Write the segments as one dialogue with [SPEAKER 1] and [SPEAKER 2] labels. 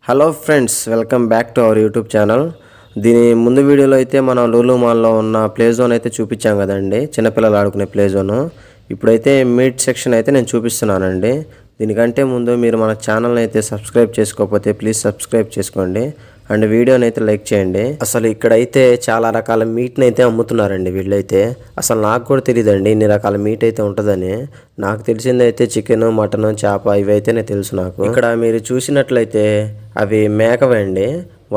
[SPEAKER 1] Hello friends, welcome back to our YouTube channel. దీని ముందు వీడియోలో అయితే మనం లూలు మాల్లో ఉన్న ప్లే జోన్ అయితే చూపించాం కదండి, చిన్నపిల్లలు ఆడుకునే ప్లే జోను. ఇప్పుడైతే మీట్ సెక్షన్ అయితే నేను చూపిస్తున్నానండి. దీనికంటే ముందు మీరు మన ఛానల్ని అయితే సబ్స్క్రైబ్ చేసుకోకపోతే ప్లీజ్ సబ్స్క్రైబ్ చేసుకోండి అండ్ వీడియోని అయితే లైక్ చేయండి. అసలు ఇక్కడైతే చాలా రకాల మీట్ని అయితే అమ్ముతున్నారండి వీళ్ళైతే. అసలు నాకు కూడా తెలియదండి ఇన్ని రకాల మీట్ అయితే ఉంటుందని. నాకు తెలిసిందైతే చికెన్, మటన్, చేప ఇవైతేనే తెలుసు నాకు. ఇక్కడ మీరు చూసినట్లయితే అవి మేకవే అండి.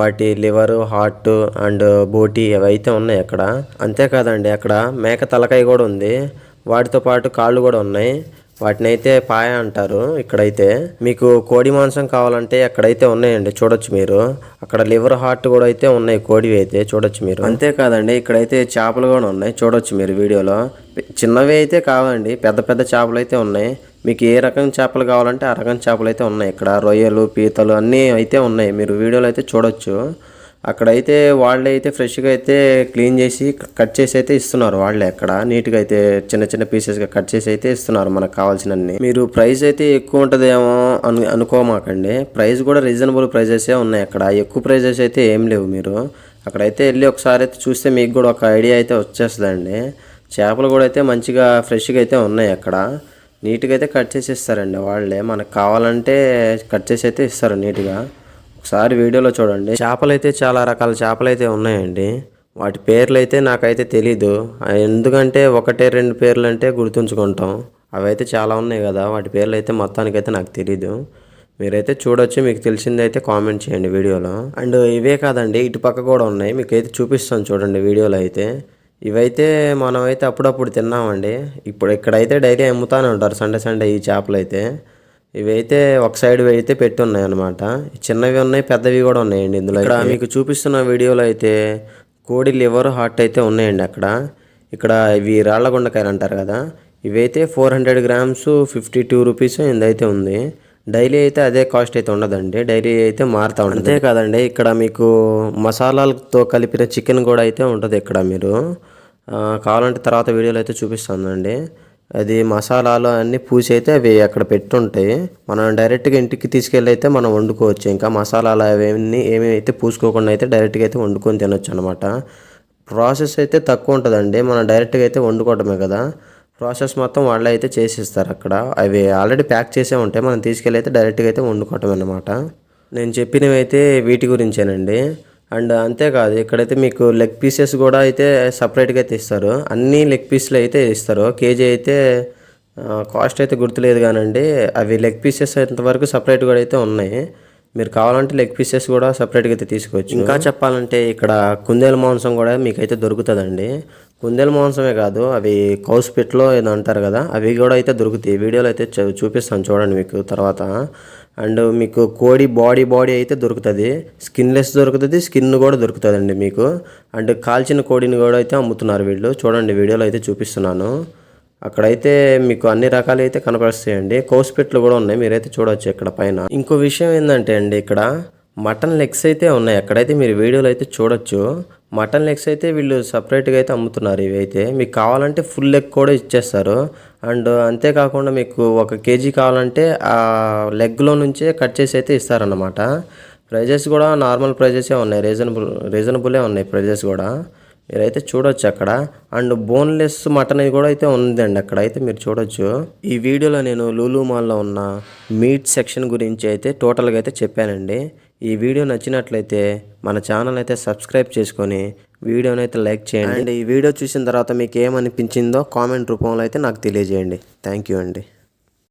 [SPEAKER 1] వాటి లివరు, హార్ట్ అండ్ బోటీ అవైతే ఉన్నాయి అక్కడ. అంతేకాదండి, అక్కడ మేక తలకాయ కూడా ఉంది, వాటితో పాటు కాళ్ళు కూడా ఉన్నాయి. వాటిని అయితే పాయ అంటారు. ఇక్కడైతే మీకు కోడి మాంసం కావాలంటే అక్కడైతే ఉన్నాయండి, చూడొచ్చు మీరు. అక్కడ లివర్, హార్ట్ కూడా అయితే ఉన్నాయి, కోడివి అయితే చూడొచ్చు మీరు. అంతేకాదండి, ఇక్కడైతే చేపలు కూడా ఉన్నాయి, చూడొచ్చు మీరు వీడియోలో. చిన్నవి అయితే కావండి, పెద్ద పెద్ద చేపలు అయితే ఉన్నాయి. మీకు ఏ రకం చేపలు కావాలంటే ఆ రకం చేపలు అయితే ఉన్నాయి. ఇక్కడ రొయ్యలు, పీతలు అన్నీ అయితే ఉన్నాయి, మీరు వీడియోలో అయితే చూడొచ్చు. అక్కడైతే వాళ్ళే అయితే ఫ్రెష్గా అయితే క్లీన్ చేసి కట్ చేసి అయితే ఇస్తున్నారు. వాళ్ళే అక్కడ నీట్గా అయితే చిన్న చిన్న పీసెస్గా కట్ చేసి అయితే ఇస్తున్నారు మనకు కావాల్సినన్ని. మీరు ప్రైస్ అయితే ఎక్కువ ఉంటుందేమో అనుకోమాకండి, ప్రైస్ కూడా రీజనబుల్ ప్రైజెసే ఉన్నాయి అక్కడ. ఎక్కువ ప్రైజెస్ అయితే ఏం లేవు. మీరు అక్కడైతే వెళ్ళి ఒకసారి అయితే చూస్తే మీకు కూడా ఒక ఐడియా అయితే వచ్చేస్తుందండి. చేపలు కూడా అయితే మంచిగా ఫ్రెష్గా అయితే ఉన్నాయి అక్కడ. నీట్గా అయితే కట్ చేసి ఇస్తారండి వాళ్ళే. మనకు కావాలంటే కట్ చేసి అయితే ఇస్తారు నీట్గా. ఒకసారి వీడియోలో చూడండి. చేపలు అయితే చాలా రకాల చేపలు అయితే ఉన్నాయండి. వాటి పేర్లు అయితే నాకైతే తెలీదు, ఎందుకంటే ఒకటే రెండు పేర్లు అంటే గుర్తుంచుకుంటాం. అవైతే చాలా ఉన్నాయి కదా, వాటి పేర్లు అయితే మొత్తానికైతే నాకు తెలీదు. మీరైతే చూడొచ్చు, మీకు తెలిసిందైతే కామెంట్ చేయండి వీడియోలో. అండ్ ఇవే కాదండి, ఇటు పక్క కూడా ఉన్నాయి, మీకైతే చూపిస్తాను చూడండి వీడియోలో అయితే. ఇవైతే మనమైతే అప్పుడప్పుడు తిన్నామండి. ఇప్పుడు ఇక్కడైతే డైలీ అమ్ముతానే ఉంటారు సండే సండే ఈ చేపలు అయితే. ఇవైతే ఒక సైడ్ అయితే పెట్టి ఉన్నాయి అనమాట. చిన్నవి ఉన్నాయి, పెద్దవి కూడా ఉన్నాయండి ఇందులో. ఇక్కడ మీకు చూపిస్తున్న వీడియోలో అయితే కోడి లివర్, హార్ట్ అయితే ఉన్నాయండి అక్కడ. ఇక్కడ ఇవి రాళ్లగుండకాయలు అంటారు కదా, ఇవైతే 400 గ్రామ్స్ 52 రూపీస్ ఇందైతే ఉంది. డైలీ అయితే అదే కాస్ట్ అయితే ఉండదండి, డైలీ అయితే మారుతూ ఉంటుంది. అంతే కాదండి, ఇక్కడ మీకు మసాలాలతో కలిపిన చికెన్ కూడా అయితే ఉంటుంది ఇక్కడ. మీరు కావాలంటే తర్వాత వీడియోలో అయితే చూపిస్తానండి. అది మసాలాలు అన్నీ పూసి అయితే అవి అక్కడ పెట్టుంటాయి. మనం డైరెక్ట్గా ఇంటికి తీసుకెళ్ళి అయితే మనం వండుకోవచ్చు. ఇంకా మసాలాలు అవన్నీ ఏమి అయితే పూసుకోకుండా అయితే డైరెక్ట్గా అయితే వండుకొని తినొచ్చు అనమాట. ప్రాసెస్ అయితే తక్కువ ఉంటుందండి, మనం డైరెక్ట్గా అయితే వండుకోవడమే కదా. ప్రాసెస్ మొత్తం వాళ్ళే అయితే చేసిస్తారు అక్కడ. అవి ఆల్రెడీ ప్యాక్ చేసే ఉంటాయి, మనం తీసుకెళ్ళి అయితే డైరెక్ట్గా అయితే వండుకోవటం అనమాట. నేను చెప్పినవి అయితే వీటి గురించేనండి. అండ్ అంతేకాదు, ఇక్కడైతే మీకు లెగ్ పీసెస్ కూడా అయితే సపరేట్గా అయితే ఇస్తారు. అన్ని లెగ్ పీస్లు అయితే ఇస్తారు. కేజీ అయితే కాస్ట్ అయితే గుర్తులేదు కానండి, అవి లెగ్ పీసెస్ ఇంతవరకు సపరేట్ కూడా అయితే ఉన్నాయి. మీరు కావాలంటే లెగ్ పీసెస్ కూడా సపరేట్గా అయితే తీసుకోవచ్చు. ఇంకా చెప్పాలంటే ఇక్కడ కుందేలు మాంసం కూడా మీకైతే దొరుకుతుందండి. కుందేలు మాంసమే కాదు, అవి కౌస్పిట్లో ఏదో అంటారు కదా, అవి కూడా అయితే దొరుకుతాయి. వీడియోలో అయితే చూపిస్తాను చూడండి మీకు తర్వాత. అండ్ మీకు కోడి బాడీ అయితే దొరుకుతుంది, స్కిన్లెస్ దొరుకుతుంది, స్కిన్ కూడా దొరుకుతుందండి మీకు. అండ్ కాల్చిన కోడిని కూడా అయితే అమ్ముతున్నారు వీళ్ళు, చూడండి వీడియోలో అయితే చూపిస్తున్నాను. అక్కడైతే మీకు అన్ని రకాలు అయితే కనపరుస్తాయండి. కౌస్పిట్లు కూడా ఉన్నాయి, మీరైతే చూడవచ్చు ఇక్కడ పైన. ఇంకో విషయం ఏంటంటే అండి, ఇక్కడ మటన్ లెగ్స్ అయితే ఉన్నాయి అక్కడైతే, మీరు వీడియోలో అయితే చూడొచ్చు. మటన్ లెగ్స్ అయితే వీళ్ళు సపరేట్గా అయితే అమ్ముతున్నారు. ఇవైతే మీకు కావాలంటే ఫుల్ లెగ్ కూడా ఇచ్చేస్తారు. అండ్ అంతేకాకుండా మీకు 1 కేజీ కావాలంటే ఆ లెగ్లో నుంచే కట్ చేసి అయితే ఇస్తారన్నమాట. ప్రైజెస్ కూడా నార్మల్ ప్రైజెసే ఉన్నాయి, రీజనబులే ఉన్నాయి ప్రైజెస్ కూడా, మీరైతే చూడొచ్చు అక్కడ. అండ్ బోన్లెస్ మటన్ కూడా అయితే ఉందండి అక్కడ అయితే, మీరు చూడొచ్చు. ఈ వీడియోలో నేను లూలు మాల్లో ఉన్న మీట్ సెక్షన్ గురించి అయితే టోటల్గా అయితే చెప్పానండి. ఈ వీడియో నచ్చినట్లయితే మన ఛానల్ అయితే సబ్స్క్రైబ్ చేసుకొని వీడియోని అయితే లైక్ చేయండి. అండ్ ఈ వీడియో చూసిన తర్వాత మీకు ఏమనిపించిందో కామెంట్ రూపంలో అయితే నాకు తెలియజేయండి. థ్యాంక్ యూ అండి.